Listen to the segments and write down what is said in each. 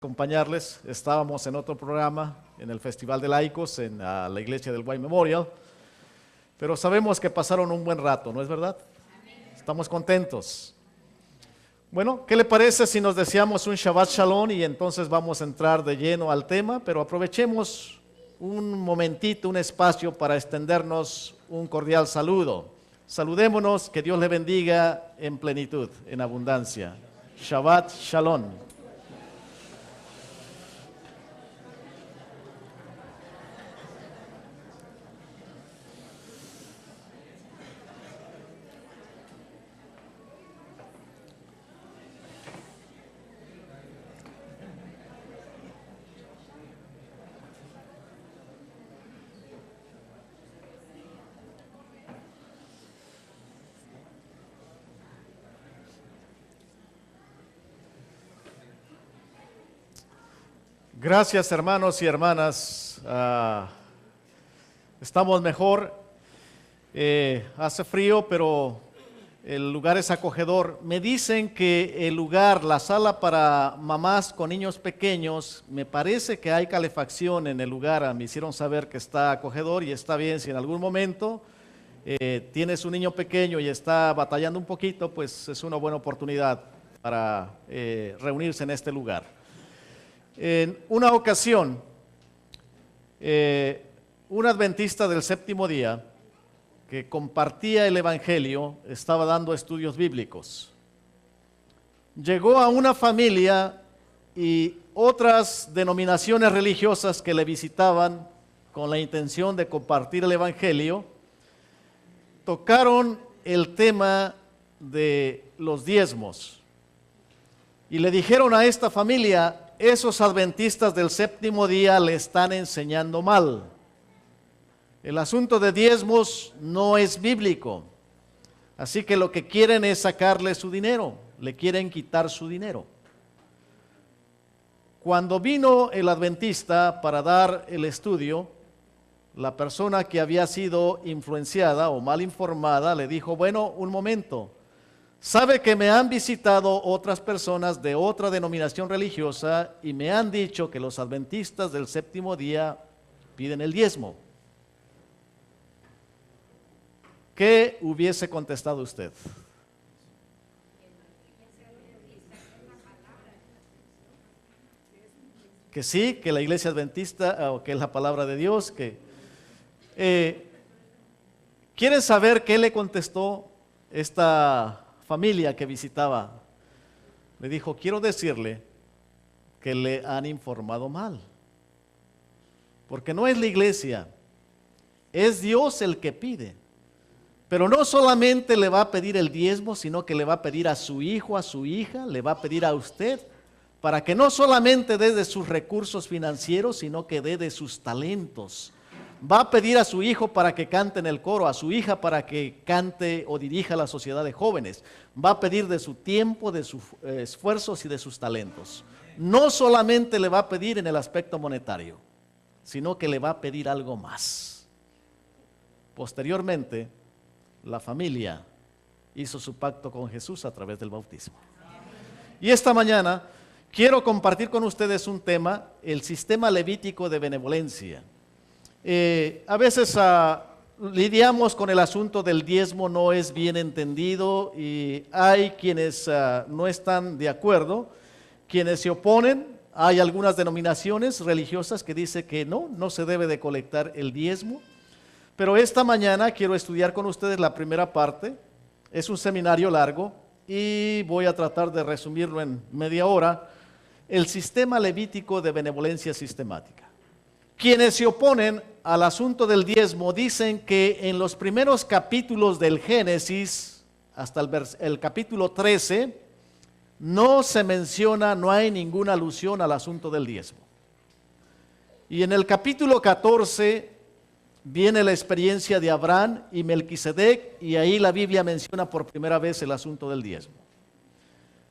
Acompañarles. Estábamos en otro programa, en el Festival de Laicos, en la iglesia del White Memorial, pero sabemos que pasaron un buen rato, ¿no es verdad? Estamos contentos. Bueno, ¿qué le parece si nos deseamos un Shabbat Shalom y entonces vamos a entrar de lleno al tema? Pero aprovechemos un momentito, un espacio para extendernos un cordial saludo. Saludémonos, que Dios le bendiga en plenitud, en abundancia. Shabbat Shalom. Gracias, hermanos y hermanas. Estamos mejor. Hace frío, pero el lugar es acogedor. Me dicen que el lugar, la sala para mamás con niños pequeños, me parece que hay calefacción en el lugar. Me hicieron saber que está acogedor y está bien. Si en algún momento tienes un niño pequeño y está batallando un poquito, pues es una buena oportunidad para reunirse en este lugar. En una ocasión, un adventista del séptimo día que compartía el evangelio estaba dando estudios bíblicos. Llegó a una familia y otras denominaciones religiosas que le visitaban con la intención de compartir el evangelio, tocaron el tema de los diezmos y le dijeron a esta familia: esos adventistas del séptimo día le están enseñando mal. El asunto de diezmos no es bíblico. Así que lo que quieren es sacarle su dinero, le quieren quitar su dinero. Cuando vino el adventista para dar el estudio, la persona que había sido influenciada o mal informada le dijo: bueno, un momento. Sabe que me han visitado otras personas de otra denominación religiosa y me han dicho que los adventistas del séptimo día piden el diezmo. ¿Qué hubiese contestado usted? Que sí, que la iglesia adventista, o que es la palabra de Dios, que... ¿Quieren saber qué le contestó esta familia que visitaba? Le dijo: quiero decirle que le han informado mal, porque no es la iglesia, es Dios el que pide. Pero no solamente le va a pedir el diezmo, sino que le va a pedir a su hijo, a su hija, le va a pedir a usted, para que no solamente dé de sus recursos financieros, sino que dé de sus talentos. Va a pedir a su hijo para que cante en el coro, a su hija para que cante o dirija la sociedad de jóvenes. Va a pedir de su tiempo, de sus esfuerzos y de sus talentos. No solamente le va a pedir en el aspecto monetario, sino que le va a pedir algo más. Posteriormente, la familia hizo su pacto con Jesús a través del bautismo. Y esta mañana quiero compartir con ustedes un tema: el sistema levítico de benevolencia. A veces lidiamos con el asunto del diezmo, no es bien entendido y hay quienes no están de acuerdo, quienes se oponen. Hay algunas denominaciones religiosas que dicen que no se debe de colectar el diezmo. Pero esta mañana quiero estudiar con ustedes la primera parte. Es un seminario largo y voy a tratar de resumirlo en media hora. El sistema levítico de benevolencia sistemática. Quienes se oponen al asunto del diezmo dicen que en los primeros capítulos del Génesis, hasta el capítulo 13, no se menciona, no hay ninguna alusión al asunto del diezmo. Y en el capítulo 14 viene la experiencia de Abraham y Melquisedec, y ahí la Biblia menciona por primera vez el asunto del diezmo.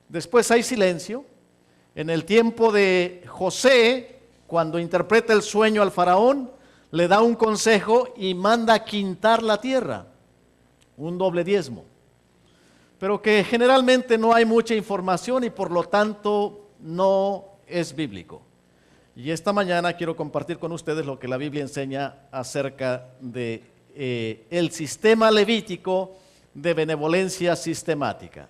Después hay silencio. En el tiempo de José, cuando interpreta el sueño al faraón, le da un consejo y manda quintar la tierra, un doble diezmo. Pero que generalmente no hay mucha información y por lo tanto no es bíblico. Y esta mañana quiero compartir con ustedes lo que la Biblia enseña acerca de el sistema levítico de benevolencia sistemática.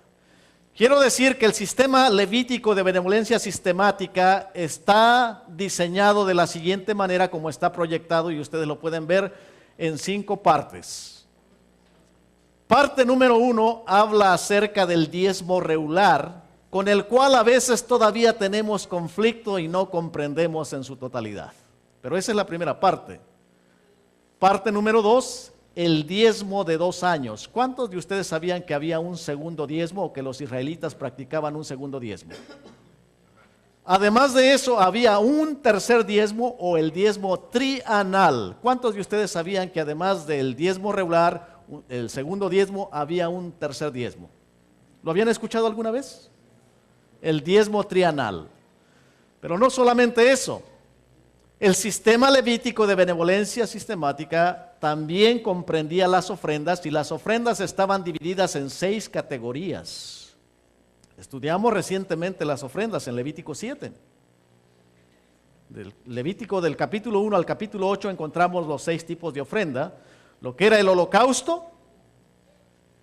Quiero decir que el sistema levítico de benevolencia sistemática está diseñado de la siguiente manera como está proyectado y ustedes lo pueden ver en 5 partes. Parte número 1 habla acerca del diezmo regular, con el cual a veces todavía tenemos conflicto y no comprendemos en su totalidad. Pero esa es la primera parte. Parte número 2, el diezmo de 2 años. ¿Cuántos de ustedes sabían que había un segundo diezmo o que los israelitas practicaban un segundo diezmo? Además de eso, había un tercer diezmo o el diezmo trianual. ¿Cuántos de ustedes sabían que además del diezmo regular, el segundo diezmo, había un tercer diezmo? ¿Lo habían escuchado alguna vez? El diezmo trianual. Pero no solamente eso. El sistema levítico de benevolencia sistemática también comprendía las ofrendas y las ofrendas estaban divididas en 6 categorías. Estudiamos recientemente las ofrendas en Levítico 7. Del Levítico del capítulo 1 al capítulo 8 encontramos los 6 tipos de ofrenda. Lo que era el holocausto,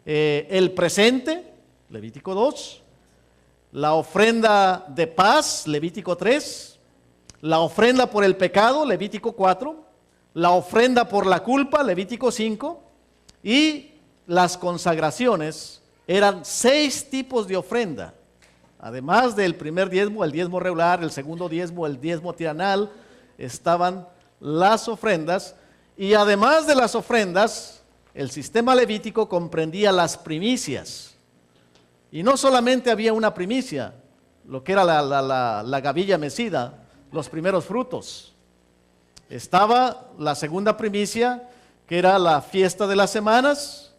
el presente, Levítico 2, la ofrenda de paz, Levítico 3, la ofrenda por el pecado, Levítico 4, la ofrenda por la culpa, Levítico 5, y las consagraciones. Eran 6 tipos de ofrenda. Además del primer diezmo, el diezmo regular, el segundo diezmo, el diezmo trianual, estaban las ofrendas. Y además de las ofrendas, el sistema levítico comprendía las primicias. Y no solamente había una primicia, lo que era la gavilla mecida, los primeros frutos. Estaba la segunda primicia, que era la fiesta de las semanas.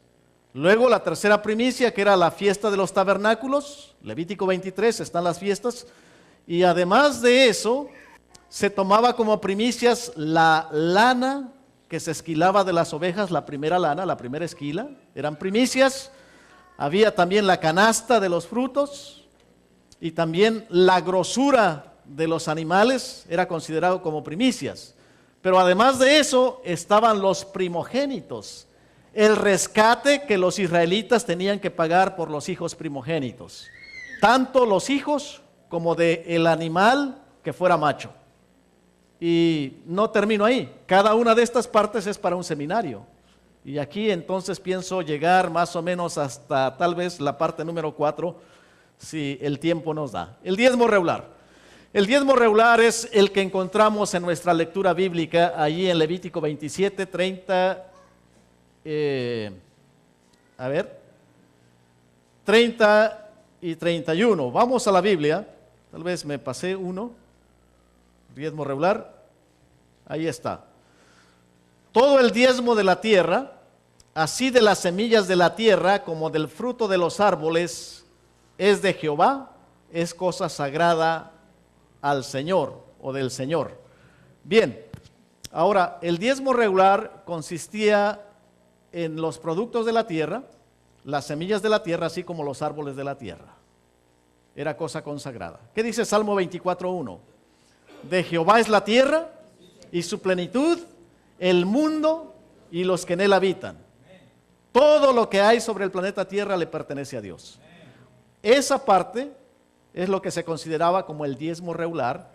Luego la tercera primicia, que era la fiesta de los tabernáculos. Levítico 23, están las fiestas. Y además de eso, se tomaba como primicias la lana que se esquilaba de las ovejas, la primera lana, la primera esquila. Eran primicias. Había también la canasta de los frutos. Y también la grosura de los animales era considerado como primicias. Pero además de eso estaban los primogénitos, el rescate que los israelitas tenían que pagar por los hijos primogénitos, tanto los hijos como del animal que fuera macho. Y no termino ahí, cada una de estas partes es para un seminario. Y aquí entonces pienso llegar más o menos hasta tal vez la parte número 4, si el tiempo nos da. El diezmo regular. El diezmo regular es el que encontramos en nuestra lectura bíblica, allí en Levítico 27, 30, 30 y 31. Vamos a la Biblia, tal vez me pasé uno, diezmo regular, ahí está. Todo el diezmo de la tierra, así de las semillas de la tierra como del fruto de los árboles, es de Jehová, es cosa sagrada al Señor o del Señor. Bien, ahora el diezmo regular consistía en los productos de la tierra, las semillas de la tierra, así como los árboles de la tierra. Era cosa consagrada. ¿Qué dice Salmo 24:1? De Jehová es la tierra y su plenitud, el mundo y los que en él habitan. Todo lo que hay sobre el planeta Tierra le pertenece a Dios. Esa parte es lo que se consideraba como el diezmo regular,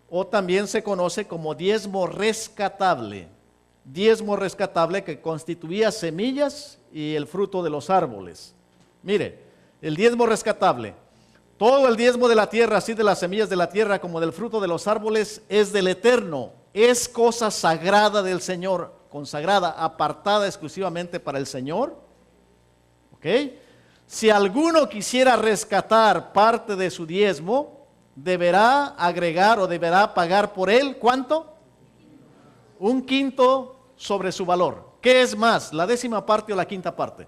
o también se conoce como diezmo rescatable. Diezmo rescatable que constituía semillas y el fruto de los árboles. Mire, el diezmo rescatable, todo el diezmo de la tierra, así de las semillas de la tierra como del fruto de los árboles, es del Eterno, es cosa sagrada del Señor, consagrada, apartada exclusivamente para el Señor. ¿Ok? Si alguno quisiera rescatar parte de su diezmo, deberá agregar o deberá pagar por él, ¿cuánto? 1/5 sobre su valor. ¿Qué es más, la 10ª parte o la 5ª parte?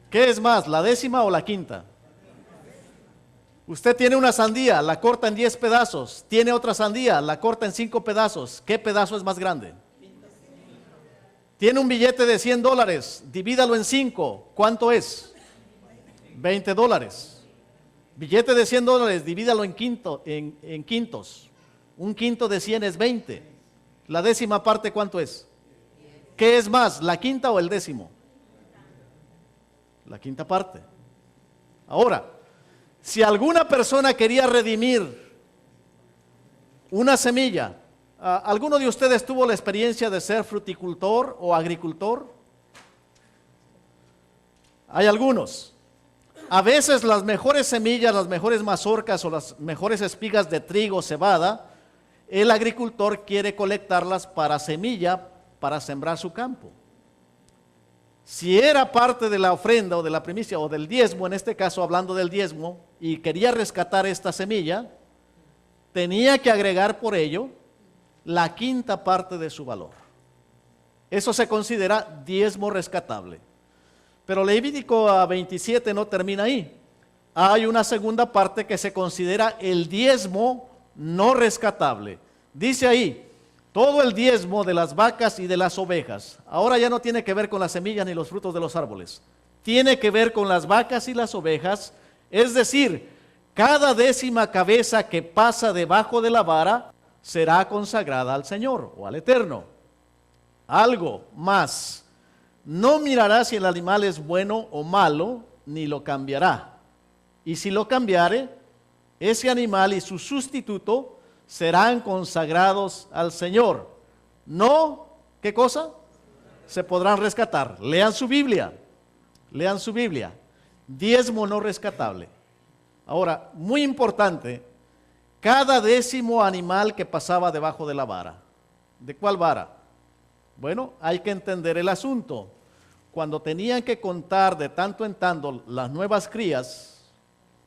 ¿Qué es más, la 10ª o la 5ª? Usted tiene una sandía, la corta en 10 pedazos. Tiene otra sandía, la corta en 5 pedazos. ¿Qué pedazo es más grande? Tiene un billete de $100, divídalo en 5. ¿Cuánto es? $20. Billete de $100, divídalo en quintos. Un quinto de 100 es 20. La décima parte, ¿cuánto es? ¿Qué es más, la quinta o el décimo? La quinta parte. Ahora, si alguna persona quería redimir una semilla, ¿alguno de ustedes tuvo la experiencia de ser fruticultor o agricultor? Hay algunos. A veces las mejores semillas, las mejores mazorcas o las mejores espigas de trigo o cebada, el agricultor quiere colectarlas para semilla, para sembrar su campo. Si era parte de la ofrenda o de la primicia o del diezmo, en este caso hablando del diezmo, y quería rescatar esta semilla, tenía que agregar por ello la quinta parte de su valor. Eso se considera diezmo rescatable. Pero Levítico 27 no termina ahí. Hay una segunda parte que se considera el diezmo no rescatable. Dice ahí, todo el diezmo de las vacas y de las ovejas. Ahora ya no tiene que ver con las semillas ni los frutos de los árboles. Tiene que ver con las vacas y las ovejas. Es decir, cada décima cabeza que pasa debajo de la vara será consagrada al Señor o al Eterno. Algo más. No mirará si el animal es bueno o malo, ni lo cambiará. Y si lo cambiare, ese animal y su sustituto serán consagrados al Señor. No, ¿qué cosa? Se podrán rescatar. Lean su Biblia. Lean su Biblia. Diezmo no rescatable. Ahora, muy importante, cada décimo animal que pasaba debajo de la vara. ¿De cuál vara? Bueno, hay que entender el asunto. Cuando tenían que contar de tanto en tanto las nuevas crías,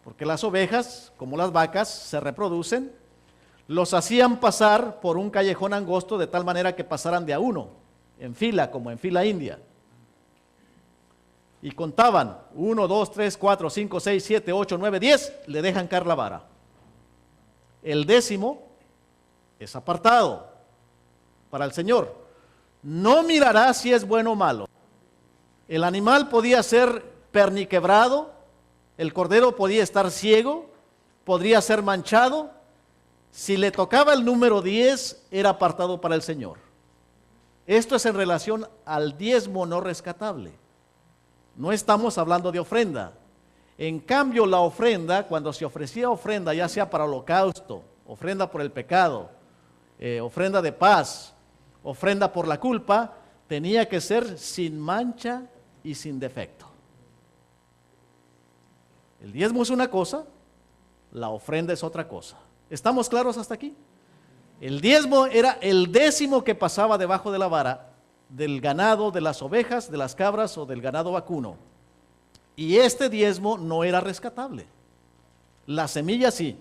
porque las ovejas, como las vacas, se reproducen, los hacían pasar por un callejón angosto de tal manera que pasaran de a uno, en fila, como en fila india. Y contaban, 1, 2, 3, 4, 5, 6, 7, 8, 9, 10, le dejan caer la vara. El décimo es apartado para el Señor. No mirará si es bueno o malo. El animal podía ser perniquebrado, el cordero podía estar ciego, podría ser manchado. Si le tocaba el número 10, era apartado para el Señor. Esto es en relación al diezmo no rescatable. No estamos hablando de ofrenda. En cambio, la ofrenda, cuando se ofrecía ofrenda, ya sea para holocausto, ofrenda por el pecado, ofrenda de paz, ofrenda por la culpa, tenía que ser sin mancha y sin defecto. El diezmo es una cosa, la ofrenda es otra cosa. ¿Estamos claros hasta aquí? El diezmo era el décimo que pasaba debajo de la vara del ganado, de las ovejas, de las cabras o del ganado vacuno. Y este diezmo no era rescatable. La semilla sí,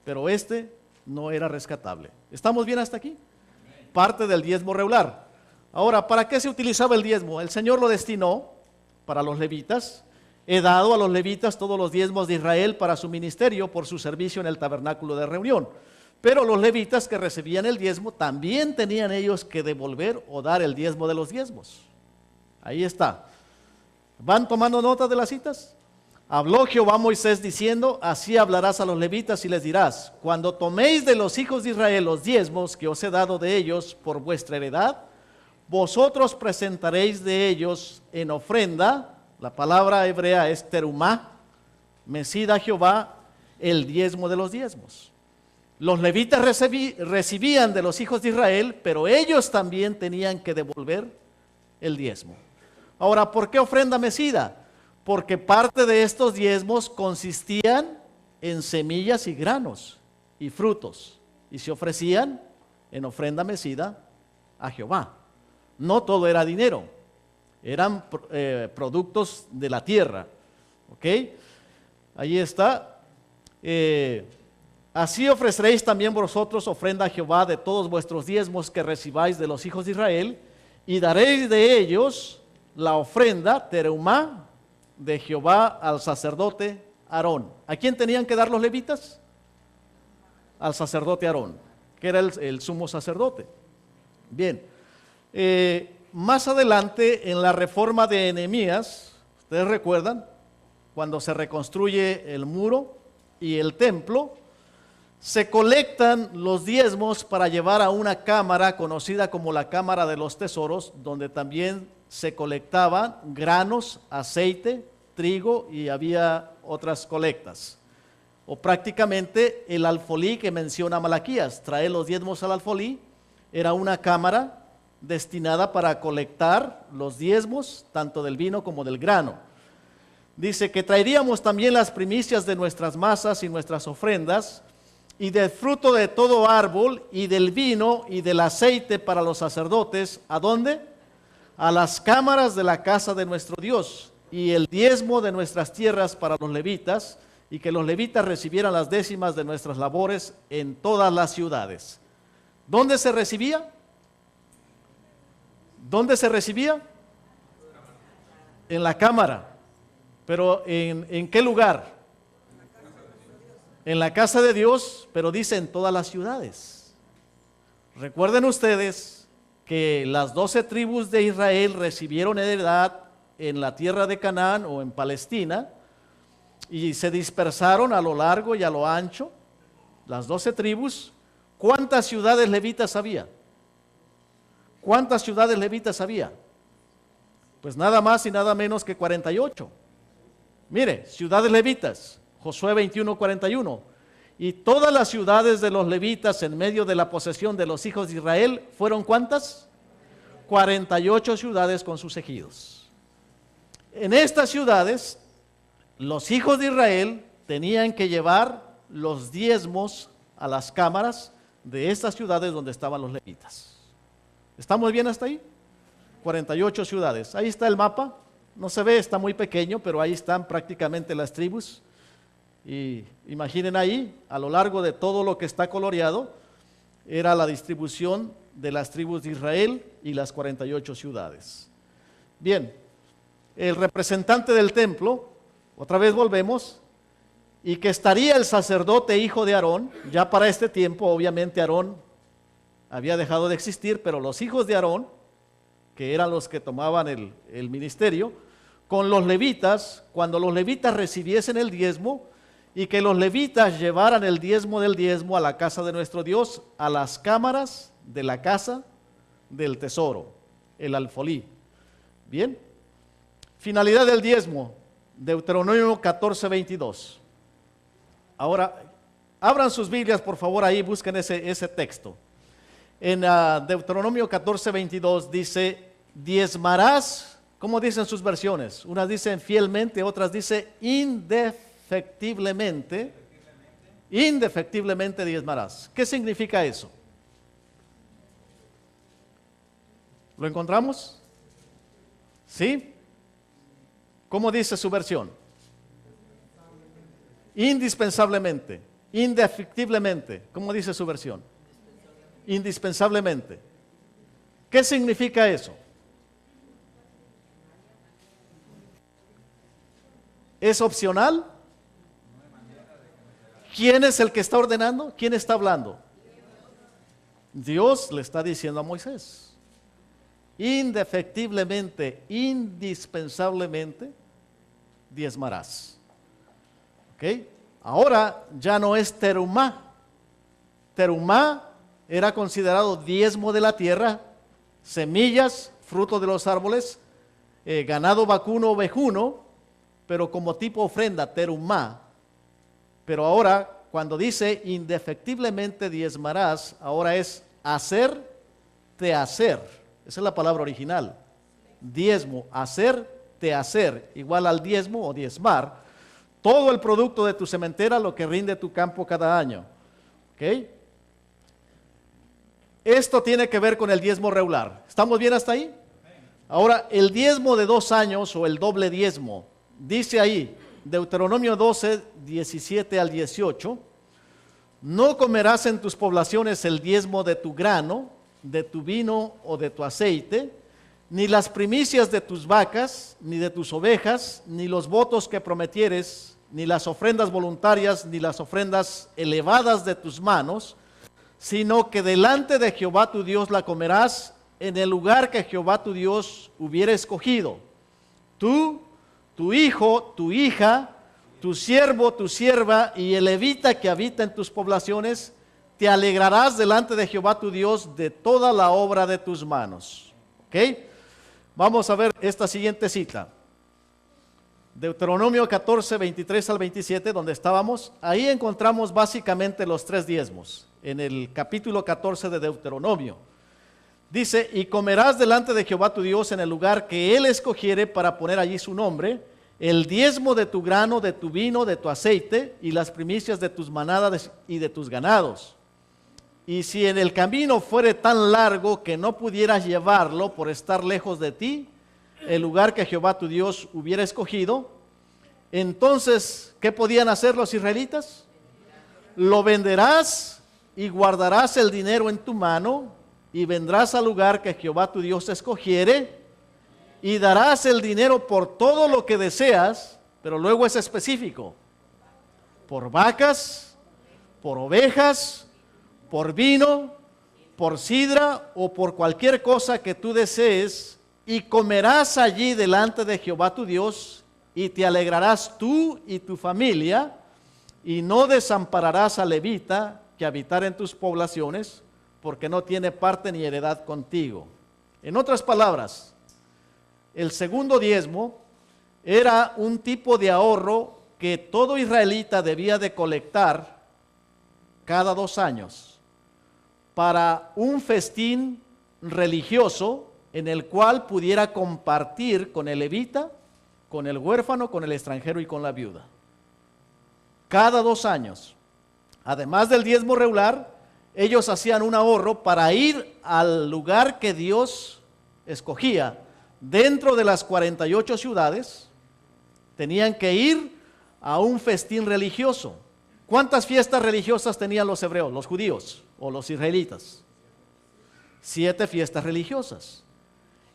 pero este no era rescatable. ¿Estamos bien hasta aquí? Parte del diezmo regular. Ahora, ¿para qué se utilizaba el diezmo? El Señor lo destinó para los levitas. He dado a los levitas todos los diezmos de Israel para su ministerio por su servicio en el tabernáculo de reunión. Pero los levitas que recibían el diezmo también tenían ellos que devolver o dar el diezmo de los diezmos. Ahí está. ¿Van tomando nota de las citas? Habló Jehová a Moisés diciendo, así hablarás a los levitas y les dirás, cuando toméis de los hijos de Israel los diezmos que os he dado de ellos por vuestra heredad, vosotros presentaréis de ellos en ofrenda, la palabra hebrea es terumá, mecida a Jehová el diezmo de los diezmos. Los levitas recibían de los hijos de Israel, pero ellos también tenían que devolver el diezmo. Ahora, ¿por qué ofrenda mecida? Porque parte de estos diezmos consistían en semillas y granos y frutos, y se ofrecían en ofrenda mecida a Jehová. No todo era dinero, eran productos de la tierra. ¿Ok? Ahí está. Así ofreceréis también vosotros ofrenda a Jehová de todos vuestros diezmos que recibáis de los hijos de Israel, y daréis de ellos la ofrenda, terumá, de Jehová al sacerdote Aarón. ¿A quién tenían que dar los levitas? Al sacerdote Aarón, que era el sumo sacerdote. Bien, más adelante en la reforma de Nehemías, ustedes recuerdan, cuando se reconstruye el muro y el templo, se colectan los diezmos para llevar a una cámara conocida como la Cámara de los Tesoros, donde también se colectaban granos, aceite, trigo y había otras colectas. O prácticamente el alfolí que menciona Malaquías, trae los diezmos al alfolí, era una cámara destinada para colectar los diezmos, tanto del vino como del grano. Dice que traeríamos también las primicias de nuestras masas y nuestras ofrendas, y del fruto de todo árbol, y del vino y del aceite para los sacerdotes. ¿A dónde? A las cámaras de la casa de nuestro Dios, y el diezmo de nuestras tierras para los levitas, y que los levitas recibieran las décimas de nuestras labores en todas las ciudades. ¿Dónde se recibía? ¿Dónde se recibía? En la cámara. ¿Pero en qué lugar? En la casa de Dios, pero dice en todas las ciudades. Recuerden ustedes que las 12 tribus de Israel recibieron heredad en la tierra de Canaán o en Palestina y se dispersaron a lo largo y a lo ancho, las 12 tribus. ¿Cuántas ciudades levitas había? ¿Cuántas ciudades levitas había? Pues nada más y nada menos que 48. Mire, ciudades levitas. Josué 21:41, y todas las ciudades de los levitas en medio de la posesión de los hijos de Israel, ¿fueron cuántas? 48 ciudades con sus ejidos. En estas ciudades, los hijos de Israel tenían que llevar los diezmos a las cámaras de estas ciudades donde estaban los levitas. ¿Estamos bien hasta ahí? 48 ciudades. Ahí está el mapa, no se ve, está muy pequeño, pero ahí están prácticamente las tribus. Y imaginen ahí, a lo largo de todo lo que está coloreado, era la distribución de las tribus de Israel y las 48 ciudades. Bien, el representante del templo, otra vez volvemos, y que estaría el sacerdote hijo de Aarón. Ya para este tiempo, obviamente Aarón había dejado de existir, pero los hijos de Aarón, que eran los que tomaban el ministerio, con los levitas, cuando los levitas recibiesen el diezmo, y que los levitas llevaran el diezmo del diezmo a la casa de nuestro Dios, a las cámaras de la casa del tesoro, el alfolí. Bien, finalidad del diezmo, Deuteronomio 14:22. Ahora, abran sus Biblias, por favor, ahí busquen ese texto. En Deuteronomio 14:22 dice, diezmarás, ¿cómo dicen sus versiones? Unas dicen fielmente, otras dicen indefectiblemente diezmarás. ¿Qué significa eso? ¿Lo encontramos? ¿Sí? ¿Cómo dice su versión? Indispensablemente, indefectiblemente. ¿Cómo dice su versión? Indispensablemente. ¿Qué significa eso? ¿Es opcional? ¿Quién es el que está ordenando? ¿Quién está hablando? Dios le está diciendo a Moisés. Indefectiblemente, indispensablemente, diezmarás. ¿Ok? Ahora ya no es terumá. Terumá era considerado diezmo de la tierra, semillas, fruto de los árboles, ganado vacuno o ovejuno, pero como tipo ofrenda, terumá. Pero ahora, cuando dice indefectiblemente diezmarás, ahora es hacer, te hacer. Esa es la palabra original. Diezmo, hacer, te hacer, igual al diezmo o diezmar. Todo el producto de tu sementera, lo que rinde tu campo cada año. ¿Ok? Esto tiene que ver con el diezmo regular. ¿Estamos bien hasta ahí? Ahora, el diezmo de 2 años o el doble diezmo, dice ahí, Deuteronomio 12, 17 al 18, no comerás en tus poblaciones el diezmo de tu grano, de tu vino o de tu aceite, ni las primicias de tus vacas, ni de tus ovejas, ni los votos que prometieres, ni las ofrendas voluntarias, ni las ofrendas elevadas de tus manos, sino que delante de Jehová tu Dios la comerás en el lugar que Jehová tu Dios hubiera escogido. Tú, tu hijo, tu hija, tu siervo, tu sierva y el levita que habita en tus poblaciones, te alegrarás delante de Jehová tu Dios de toda la obra de tus manos. ¿Ok? Vamos a ver esta siguiente cita. Deuteronomio 14, 23 al 27, donde estábamos. Ahí encontramos básicamente los 3 diezmos, en el capítulo 14 de Deuteronomio. Dice, y comerás delante de Jehová tu Dios en el lugar que Él escogiere para poner allí su nombre, el diezmo de tu grano, de tu vino, de tu aceite, y las primicias de tus manadas y de tus ganados. Y si en el camino fuere tan largo que no pudieras llevarlo por estar lejos de ti, el lugar que Jehová tu Dios hubiera escogido, entonces, ¿qué podían hacer los israelitas? Lo venderás y guardarás el dinero en tu mano y vendrás al lugar que Jehová tu Dios escogiere y darás el dinero por todo lo que deseas, pero luego es específico, por vacas, por ovejas, por vino, por sidra o por cualquier cosa que tú desees, y comerás allí delante de Jehová tu Dios, y te alegrarás tú y tu familia, y no desampararás al levita que habitara en tus poblaciones, porque no tiene parte ni heredad contigo. En otras palabras, el segundo diezmo era un tipo de ahorro que todo israelita debía de colectar cada 2 años para un festín religioso en el cual pudiera compartir con el levita, con el huérfano, con el extranjero y con la viuda. Cada 2 años. Además del diezmo regular, ellos hacían un ahorro para ir al lugar que Dios escogía. Dentro de las 48 ciudades, tenían que ir a un festín religioso. ¿Cuántas fiestas religiosas tenían los hebreos, los judíos o los israelitas? 7 fiestas religiosas.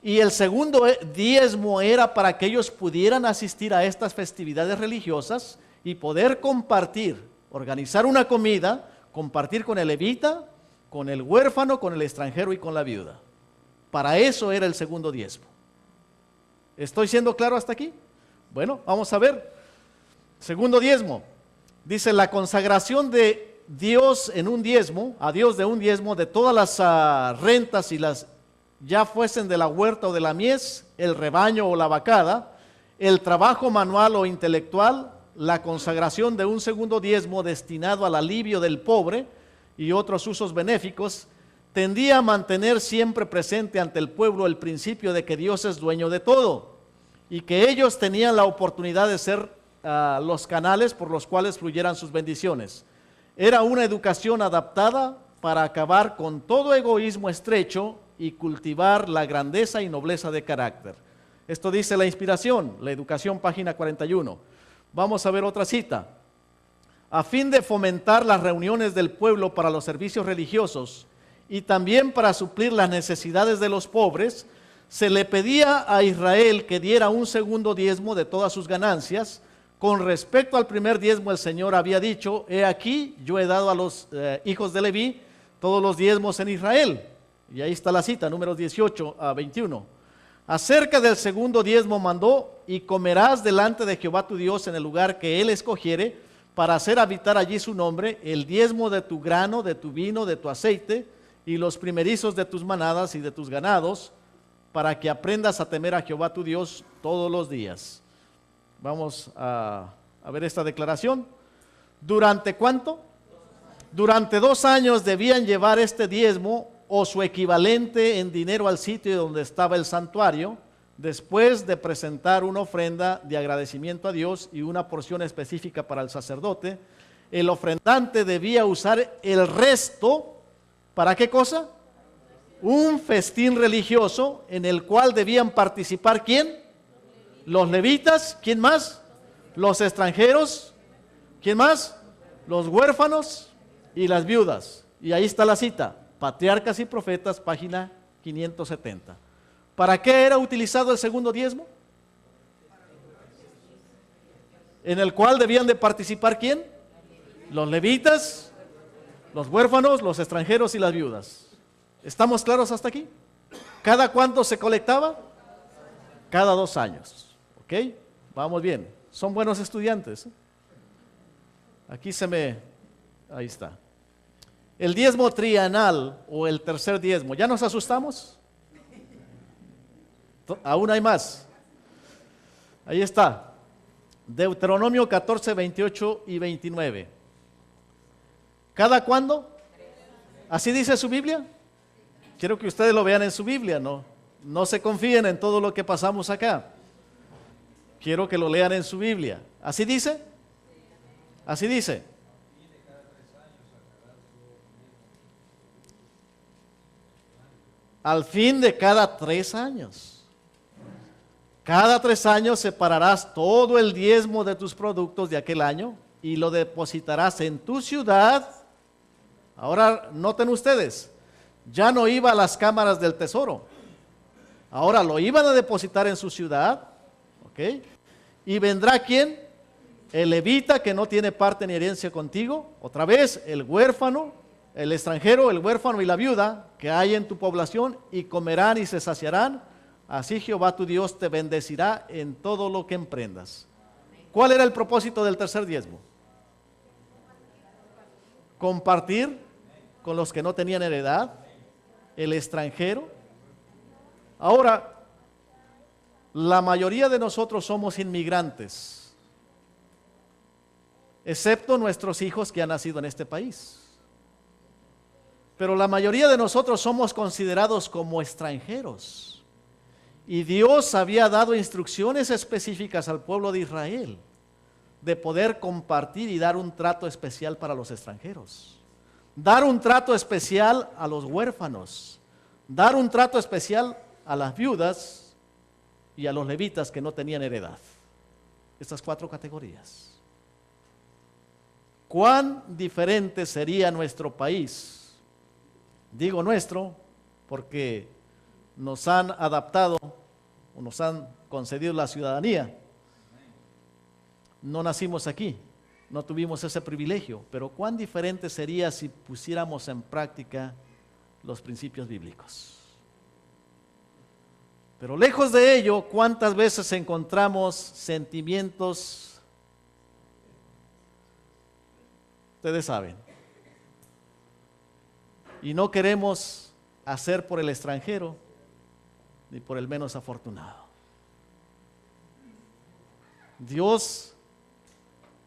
Y el segundo diezmo era para que ellos pudieran asistir a estas festividades religiosas y poder compartir, organizar una comida, compartir con el levita, con el huérfano, con el extranjero y con la viuda. Para eso era el segundo diezmo. ¿Estoy siendo claro hasta aquí? Bueno, vamos a ver. Segundo diezmo. Dice la consagración de Dios en un diezmo, a Dios de un diezmo, de todas las rentas y las ya fuesen de la huerta o de la mies, el rebaño o la vacada, el trabajo manual o intelectual, la consagración de un segundo diezmo destinado al alivio del pobre y otros usos benéficos, tendía a mantener siempre presente ante el pueblo el principio de que Dios es dueño de todo y que ellos tenían la oportunidad de ser los canales por los cuales fluyeran sus bendiciones. Era una educación adaptada para acabar con todo egoísmo estrecho y cultivar la grandeza y nobleza de carácter. Esto dice la inspiración, la educación, página 41. Vamos a ver otra cita. A fin de fomentar las reuniones del pueblo para los servicios religiosos y también para suplir las necesidades de los pobres, se le pedía a Israel que diera un segundo diezmo de todas sus ganancias. Con respecto al primer diezmo, el Señor había dicho, he aquí, yo he dado a los hijos de Leví todos los diezmos en Israel. Y ahí está la cita, números 18 a 21. Acerca del segundo diezmo mandó, y comerás delante de Jehová tu Dios en el lugar que Él escogiere, para hacer habitar allí su nombre, el diezmo de tu grano, de tu vino, de tu aceite, y los primerizos de tus manadas y de tus ganados, para que aprendas a temer a Jehová tu Dios todos los días. Vamos a ver esta declaración. ¿Durante cuánto? Durante 2 años debían llevar este diezmo o su equivalente en dinero al sitio donde estaba el santuario, después de presentar una ofrenda de agradecimiento a Dios y una porción específica para el sacerdote. El ofrendante debía usar el resto, ¿para qué cosa? Un festín religioso en el cual debían participar, ¿quién? Los levitas, ¿quién más? Los extranjeros, ¿quién más? Los huérfanos y las viudas. Y ahí está la cita, Patriarcas y Profetas, página 570. ¿Para qué era utilizado el segundo diezmo? En el cual debían de participar, ¿quién? Los levitas, los huérfanos, los extranjeros y las viudas. ¿Estamos claros hasta aquí? ¿Cada cuánto se colectaba? Cada 2 años. ¿Ok? Vamos bien. Son buenos estudiantes. Ahí está. El diezmo trienal o el tercer diezmo. ¿Ya nos asustamos? Aún hay más. Ahí está. Deuteronomio 14, 28 y 29. ¿Cada cuándo? ¿Así dice su Biblia? Quiero que ustedes lo vean en su Biblia, no se confíen en todo lo que pasamos acá. Quiero que lo lean en su Biblia. ¿Así dice? Así dice. Al fin de cada 3 años. Cada 3 años separarás todo el diezmo de tus productos de aquel año y lo depositarás en tu ciudad. Ahora noten ustedes, ya no iba a las cámaras del tesoro. Ahora lo iban a depositar en su ciudad. ¿Ok? Y vendrá ¿quién? El levita que no tiene parte ni herencia contigo. Otra vez, el huérfano, el extranjero, el huérfano y la viuda que hay en tu población, y comerán y se saciarán. Así Jehová tu Dios te bendecirá en todo lo que emprendas. ¿Cuál era el propósito del tercer diezmo? Compartir con los que no tenían heredad, el extranjero. Ahora, la mayoría de nosotros somos inmigrantes, excepto nuestros hijos que han nacido en este país. Pero la mayoría de nosotros somos considerados como extranjeros. Y Dios había dado instrucciones específicas al pueblo de Israel de poder compartir y dar un trato especial para los extranjeros. Dar un trato especial a los huérfanos. Dar un trato especial a las viudas y a los levitas que no tenían heredad. Estas 4 categorías. ¿Cuán diferente sería nuestro país? Digo nuestro porque nos han adaptado o nos han concedido la ciudadanía. No nacimos aquí, no tuvimos ese privilegio, pero cuán diferente sería si pusiéramos en práctica los principios bíblicos. Pero lejos de ello, ¿cuántas veces encontramos sentimientos? Ustedes saben. Y no queremos hacer por el extranjero ni por el menos afortunado. Dios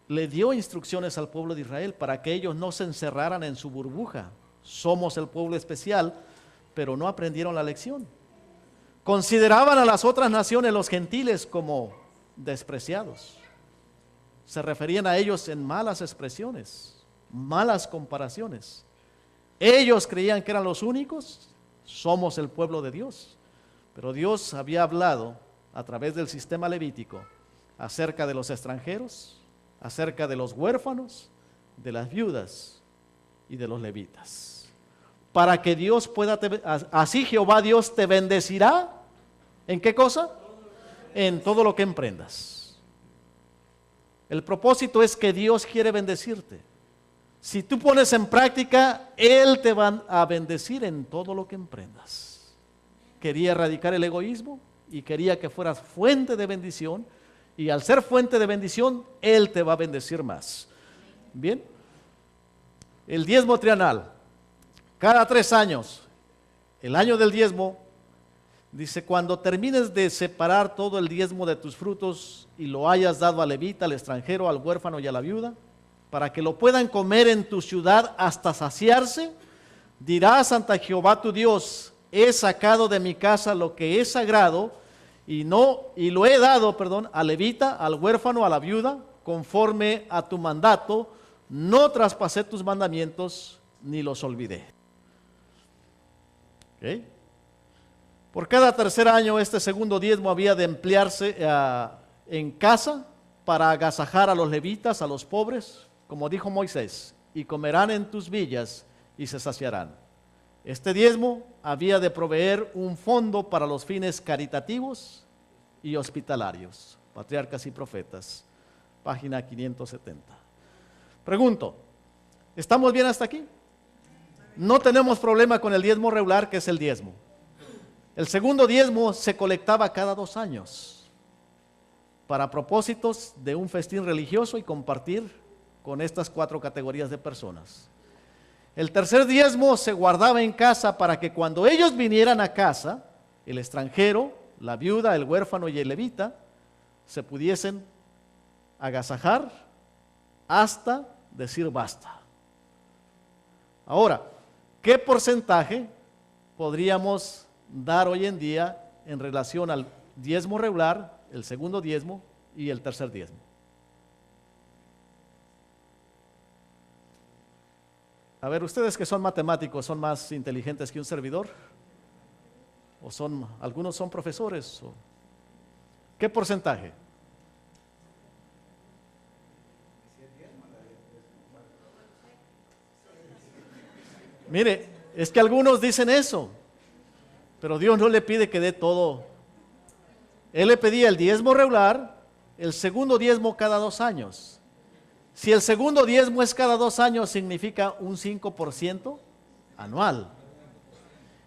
le dio instrucciones al pueblo de Israel para que ellos no se encerraran en su burbuja. Somos el pueblo especial, pero no aprendieron la lección. Consideraban a las otras naciones, los gentiles, como despreciados. Se referían a ellos en malas expresiones, malas comparaciones. Ellos creían que eran los únicos. Somos el pueblo de Dios. Pero Dios había hablado a través del sistema levítico acerca de los extranjeros, acerca de los huérfanos, de las viudas y de los levitas. Para que Dios pueda, así Jehová Dios te bendecirá. ¿En qué cosa? En todo lo que emprendas. El propósito es que Dios quiere bendecirte. Si tú pones en práctica, Él te va a bendecir en todo lo que emprendas. Quería erradicar el egoísmo y quería que fueras fuente de bendición. Y al ser fuente de bendición, Él te va a bendecir más. Bien. El diezmo trienal. Cada 3 años, el año del diezmo, dice, cuando termines de separar todo el diezmo de tus frutos y lo hayas dado al levita, al extranjero, al huérfano y a la viuda, para que lo puedan comer en tu ciudad hasta saciarse, dirás ante Jehová tu Dios, he sacado de mi casa lo que es sagrado y lo he dado, al levita, al huérfano, a la viuda, conforme a tu mandato, no traspasé tus mandamientos ni los olvidé. ¿Okay? Por cada 3er año este segundo diezmo había de emplearse en casa para agasajar a los levitas, a los pobres, como dijo Moisés, y comerán en tus villas y se saciarán. Este diezmo había de proveer un fondo para los fines caritativos y hospitalarios. Patriarcas y Profetas, página 570. Pregunto, ¿estamos bien hasta aquí? No tenemos problema con el diezmo regular, que es el diezmo. El segundo diezmo se colectaba cada 2 años para propósitos de un festín religioso y compartir con estas 4 categorías de personas. El tercer diezmo se guardaba en casa para que cuando ellos vinieran a casa, el extranjero, la viuda, el huérfano y el levita, se pudiesen agasajar hasta decir basta. Ahora, ¿qué porcentaje podríamos dar hoy en día en relación al diezmo regular, el segundo diezmo y el tercer diezmo? A ver, ustedes que son matemáticos, ¿son más inteligentes que un servidor? ¿O algunos son profesores? ¿Qué porcentaje? Mire, es que algunos dicen eso, pero Dios no le pide que dé todo. Él le pedía el diezmo regular, el segundo diezmo cada 2 años. Si el segundo diezmo es cada 2 años, significa un 5% anual.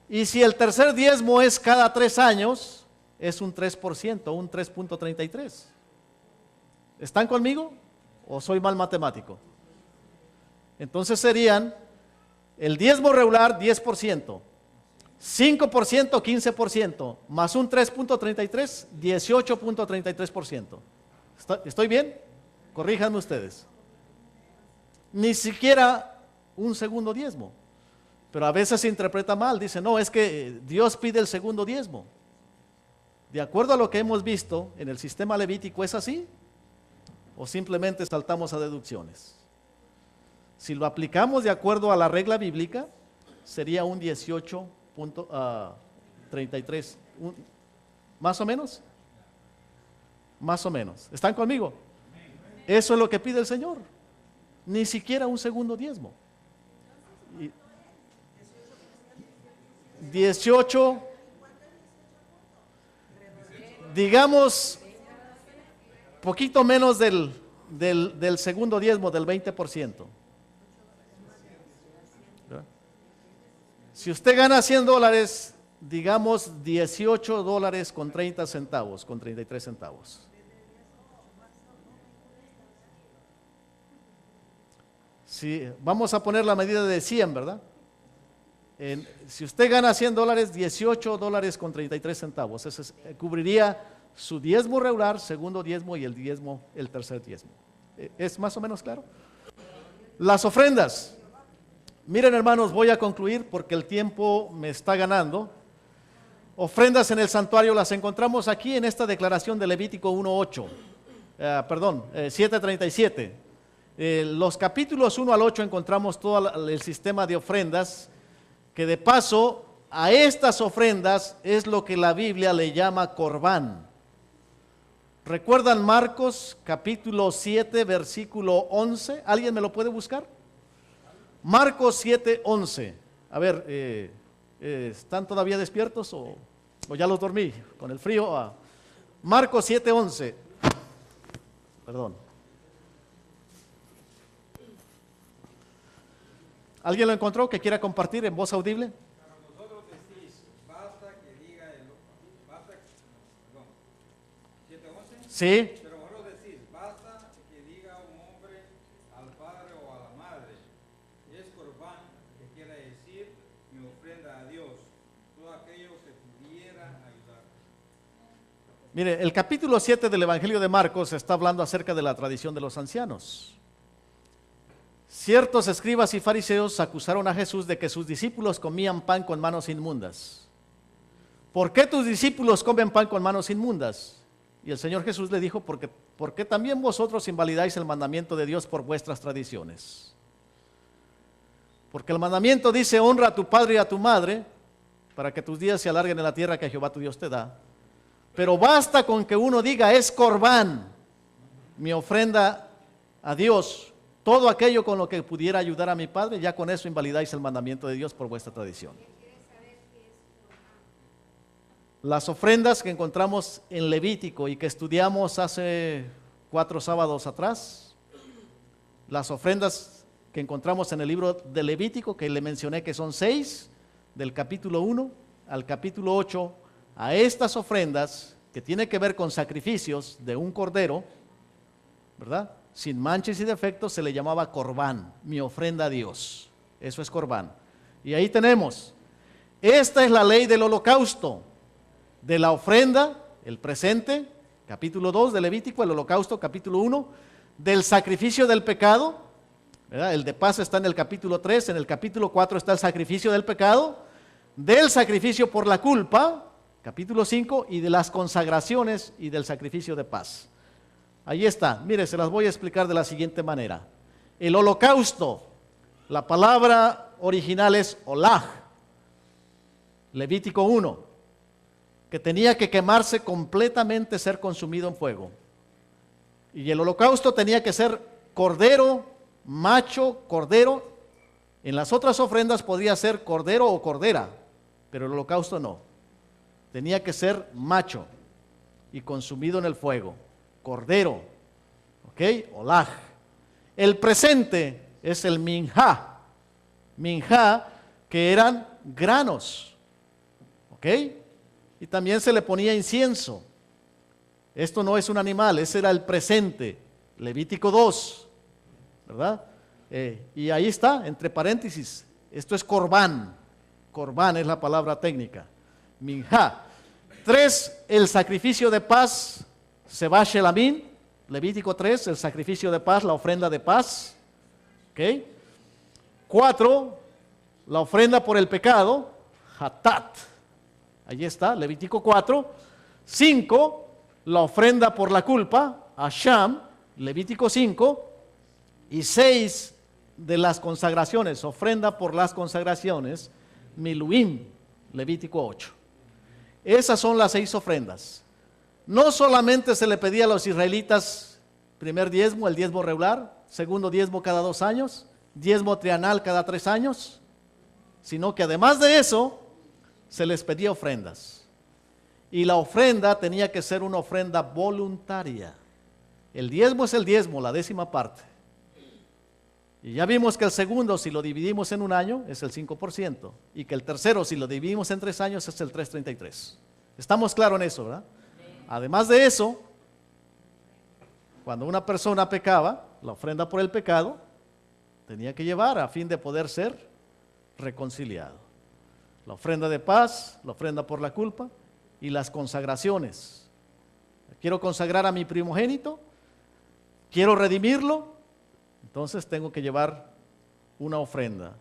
Y si el tercer diezmo es cada 3 años, es un 3%, un 3.33. ¿Están conmigo? ¿O soy mal matemático? Entonces serían el diezmo regular 10%, 5% 15%, más un 3.33, 18.33%. ¿Estoy bien? Corríjanme ustedes. Ni siquiera un segundo diezmo. Pero a veces se interpreta mal, dice, no, es que Dios pide el segundo diezmo. De acuerdo a lo que hemos visto en el sistema levítico, ¿es así? ¿O simplemente saltamos a deducciones? Si lo aplicamos de acuerdo a la regla bíblica, sería un 18.33. ¿Más o menos? Más o menos. ¿Están conmigo? Eso es lo que pide el Señor. Ni siquiera un segundo diezmo. 18, digamos, poquito menos del segundo diezmo, del 20%. Si usted gana $100, digamos $18 con 30 centavos, con 33 centavos. Si vamos a poner la medida de 100, ¿verdad? Si usted gana $100, $18 con 33 centavos. Eso cubriría su diezmo regular, segundo diezmo y el tercer diezmo. ¿Es más o menos claro? Las ofrendas. Miren, hermanos, voy a concluir porque el tiempo me está ganando. Ofrendas en el santuario las encontramos aquí en esta declaración de Levítico 1:8, 7:37. Los capítulos 1 al 8 encontramos todo el sistema de ofrendas, que de paso a estas ofrendas es lo que la Biblia le llama corbán. ¿Recuerdan Marcos capítulo 7 versículo 11? ¿Alguien me lo puede buscar? Marcos 7:11. A ver, ¿están todavía despiertos o ya los dormí con el frío? Marcos 7:11. Perdón. ¿Alguien lo encontró que quiera compartir en voz audible? Pero vosotros decís, basta que diga perdón, 7:11. Sí. Pero vosotros decís, basta que diga un hombre al padre o a la madre, es corbán, que quiere decir mi ofrenda a Dios, todo aquello que pudiera ayudar. Mire, el capítulo 7 del Evangelio de Marcos está hablando acerca de la tradición de los ancianos. Ciertos escribas y fariseos acusaron a Jesús de que sus discípulos comían pan con manos inmundas. ¿Por qué tus discípulos comen pan con manos inmundas? Y el Señor Jesús le dijo, porque también vosotros invalidáis el mandamiento de Dios por vuestras tradiciones. Porque el mandamiento dice, honra a tu padre y a tu madre, para que tus días se alarguen en la tierra que Jehová tu Dios te da. Pero basta con que uno diga, es corbán, mi ofrenda a Dios. Todo aquello con lo que pudiera ayudar a mi padre, ya con eso invalidáis el mandamiento de Dios por vuestra tradición. Las ofrendas que encontramos en Levítico y que estudiamos hace 4 sábados atrás, las ofrendas que encontramos en el libro de Levítico, que le mencioné que son 6, del capítulo 1 al capítulo 8, a estas ofrendas que tiene que ver con sacrificios de un cordero, ¿verdad? Sin manchas y defectos, se le llamaba corbán, mi ofrenda a Dios. Eso es corbán. Y ahí tenemos, esta es la ley del holocausto, de la ofrenda, el presente, capítulo 2 de Levítico, el holocausto, capítulo 1, del sacrificio del pecado, ¿verdad? El de paz está en el capítulo 3, en el capítulo 4 está el sacrificio del pecado, del sacrificio por la culpa, capítulo 5, y de las consagraciones y del sacrificio de paz. Ahí está, mire, se las voy a explicar de la siguiente manera. El holocausto, la palabra original es olaj, Levítico 1, que tenía que quemarse completamente, ser consumido en fuego. Y el holocausto tenía que ser cordero, macho, cordero. En las otras ofrendas podría ser cordero o cordera, pero el holocausto no. Tenía que ser macho y consumido en el fuego. Cordero, ¿ok? Olaj. El presente es el minjá. Minjá, que eran granos, ¿ok? Y también se le ponía incienso. Esto no es un animal, ese era el presente. Levítico 2, ¿verdad? Y ahí está, entre paréntesis, esto es corbán. Corbán es la palabra técnica. Minjá. 3, el sacrificio de paz, Seba Shelamín, Levítico 3, el sacrificio de paz, la ofrenda de paz. ¿Ok? 4, la ofrenda por el pecado, Hatat. Allí está, Levítico 4. 5, la ofrenda por la culpa, Asham, Levítico 5. Y 6, de las consagraciones, ofrenda por las consagraciones, Miluim, Levítico 8. Esas son las 6 ofrendas. No solamente se le pedía a los israelitas primer diezmo, el diezmo regular, segundo diezmo cada 2 años, diezmo trienal cada 3 años, sino que además de eso, se les pedía ofrendas. Y la ofrenda tenía que ser una ofrenda voluntaria. El diezmo es el diezmo, la 10ª parte. Y ya vimos que el segundo, si lo dividimos en un año, es el 5%. Y que el tercero, si lo dividimos en 3 años, es el 3.33. Estamos claros en eso, ¿verdad? Además de eso, cuando una persona pecaba, la ofrenda por el pecado, tenía que llevar a fin de poder ser reconciliado. La ofrenda de paz, la ofrenda por la culpa y las consagraciones. Quiero consagrar a mi primogénito, quiero redimirlo, entonces tengo que llevar una ofrenda.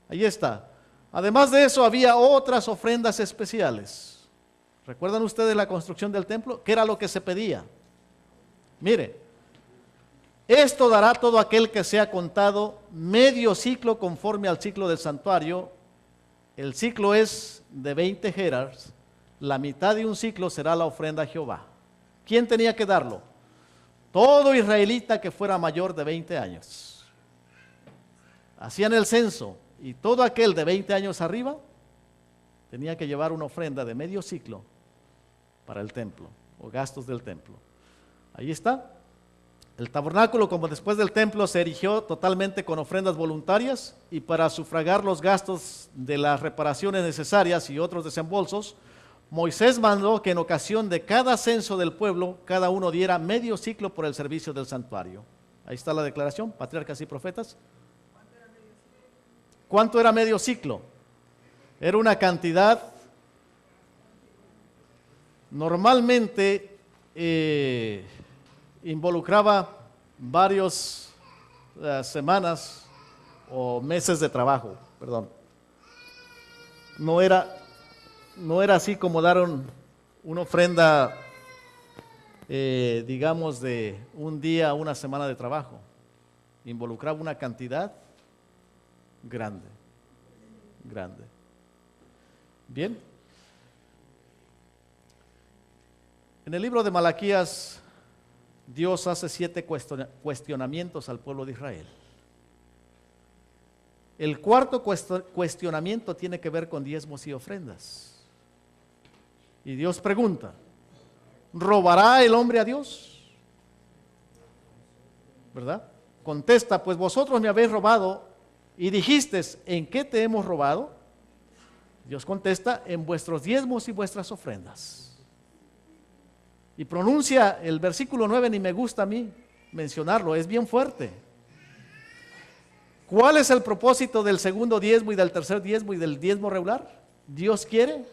Ahí está. Además de eso, había otras ofrendas especiales. ¿Recuerdan ustedes la construcción del templo? ¿Qué era lo que se pedía? Mire, esto dará todo aquel que sea contado medio ciclo conforme al ciclo del santuario. El ciclo es de 20 geras, la mitad de un ciclo será la ofrenda a Jehová. ¿Quién tenía que darlo? Todo israelita que fuera mayor de 20 años. Hacían el censo y todo aquel de 20 años arriba tenía que llevar una ofrenda de medio ciclo para el templo o gastos del templo. Ahí está. El tabernáculo, como después del templo, se erigió totalmente con ofrendas voluntarias y para sufragar los gastos de las reparaciones necesarias y otros desembolsos, Moisés mandó que en ocasión de cada censo del pueblo, cada uno diera medio ciclo por el servicio del santuario. Ahí está la declaración, patriarcas y profetas. ¿Cuánto era medio ciclo? Era una cantidad, normalmente involucraba varias semanas o meses de trabajo, perdón. No era así como dar una ofrenda, digamos, de un día, una semana de trabajo. Involucraba una cantidad grande. Bien. En el libro de Malaquías, Dios hace 7 cuestionamientos al pueblo de Israel. El cuarto cuestionamiento tiene que ver con diezmos y ofrendas. Y Dios pregunta, ¿robará el hombre a Dios? ¿Verdad? Contesta, pues vosotros me habéis robado y dijisteis, ¿en qué te hemos robado? Dios contesta, en vuestros diezmos y vuestras ofrendas. Y pronuncia el versículo 9, ni me gusta a mí mencionarlo, es bien fuerte. ¿Cuál es el propósito del segundo diezmo y del tercer diezmo y del diezmo regular? Dios quiere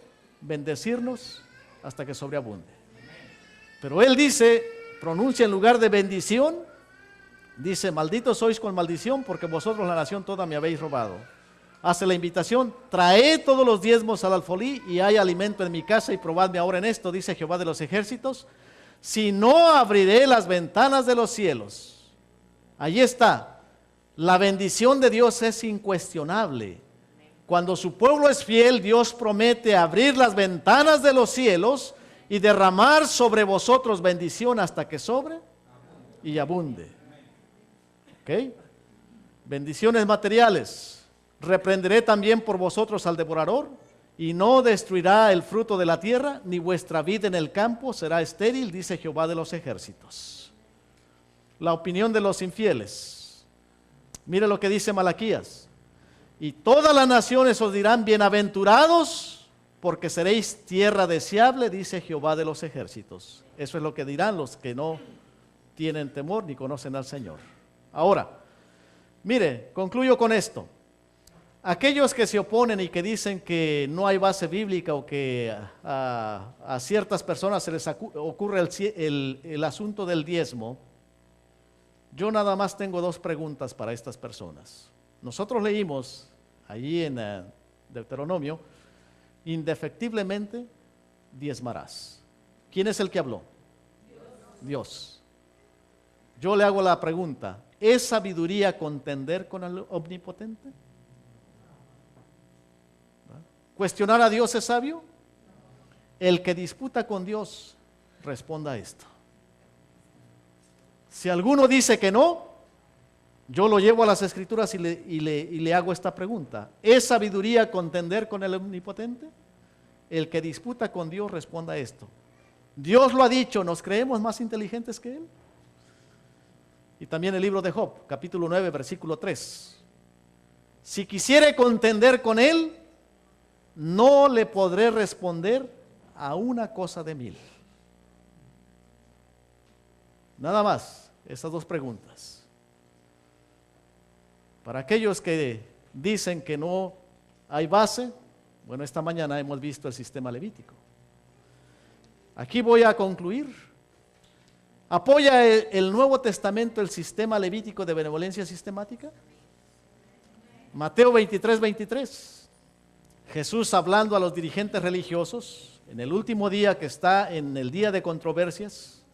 bendecirnos hasta que sobreabunde. Pero Él dice, pronuncia en lugar de bendición, dice, malditos sois con maldición, porque vosotros la nación toda me habéis robado. Hace la invitación, traed todos los diezmos al alfolí y hay alimento en mi casa y probadme ahora en esto, dice Jehová de los ejércitos, si no abriré las ventanas de los cielos. Allí está, la bendición de Dios es incuestionable. Cuando su pueblo es fiel, Dios promete abrir las ventanas de los cielos y derramar sobre vosotros bendición hasta que sobre y abunde. ¿Ok? Bendiciones materiales. Reprenderé también por vosotros al devorador, y no destruirá el fruto de la tierra, ni vuestra vid en el campo será estéril, dice Jehová de los ejércitos. La opinión de los infieles. Mire lo que dice Malaquías. Y todas las naciones os dirán, bienaventurados, porque seréis tierra deseable, dice Jehová de los ejércitos. Eso es lo que dirán los que no tienen temor ni conocen al Señor. Ahora, mire, concluyo con esto. Aquellos que se oponen y que dicen que no hay base bíblica o que a ciertas personas se les ocurre el asunto del diezmo, yo nada más tengo dos preguntas para estas personas. Nosotros leímos allí en Deuteronomio, indefectiblemente diezmarás. ¿Quién es el que habló? Dios. Yo le hago la pregunta, ¿es sabiduría contender con el omnipotente? ¿Cuestionar a Dios es sabio? El que disputa con Dios, responda a esto. Si alguno dice que no, yo lo llevo a las Escrituras y le hago esta pregunta. ¿Es sabiduría contender con el omnipotente? El que disputa con Dios, responda a esto. Dios lo ha dicho, ¿nos creemos más inteligentes que Él? Y también el libro de Job, capítulo 9, versículo 3. Si quisiere contender con Él, no le podré responder a una cosa de 1000. Nada más, esas dos preguntas. Para aquellos que dicen que no hay base, bueno, esta mañana hemos visto el sistema levítico. Aquí voy a concluir. ¿Apoya el Nuevo Testamento el sistema levítico de benevolencia sistemática? Mateo 23, 23. Jesús hablando a los dirigentes religiosos, en el último día que está en el día de controversias,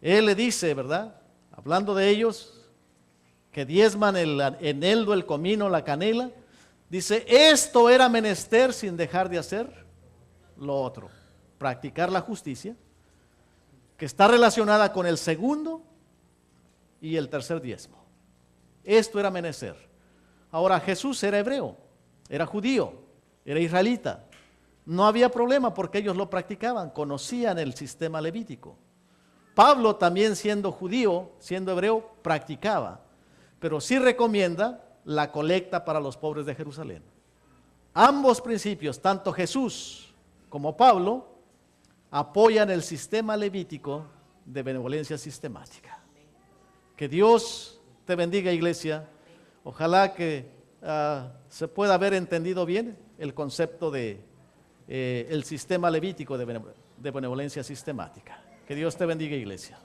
Él le dice, ¿verdad? Hablando de ellos, que diezman el eneldo, el comino, la canela, dice, esto era menester sin dejar de hacer lo otro, practicar la justicia, que está relacionada con el segundo y el tercer diezmo. Esto era menester. Ahora, Jesús era hebreo, era judío, era israelita. No había problema porque ellos lo practicaban, conocían el sistema levítico. Pablo también siendo judío, siendo hebreo, practicaba, pero sí recomienda la colecta para los pobres de Jerusalén. Ambos principios, tanto Jesús como Pablo, apoyan el sistema levítico de benevolencia sistemática. Que Dios te bendiga, iglesia. Ojalá que se pueda haber entendido bien el concepto de el sistema levítico de benevolencia sistemática. Que Dios te bendiga, iglesia.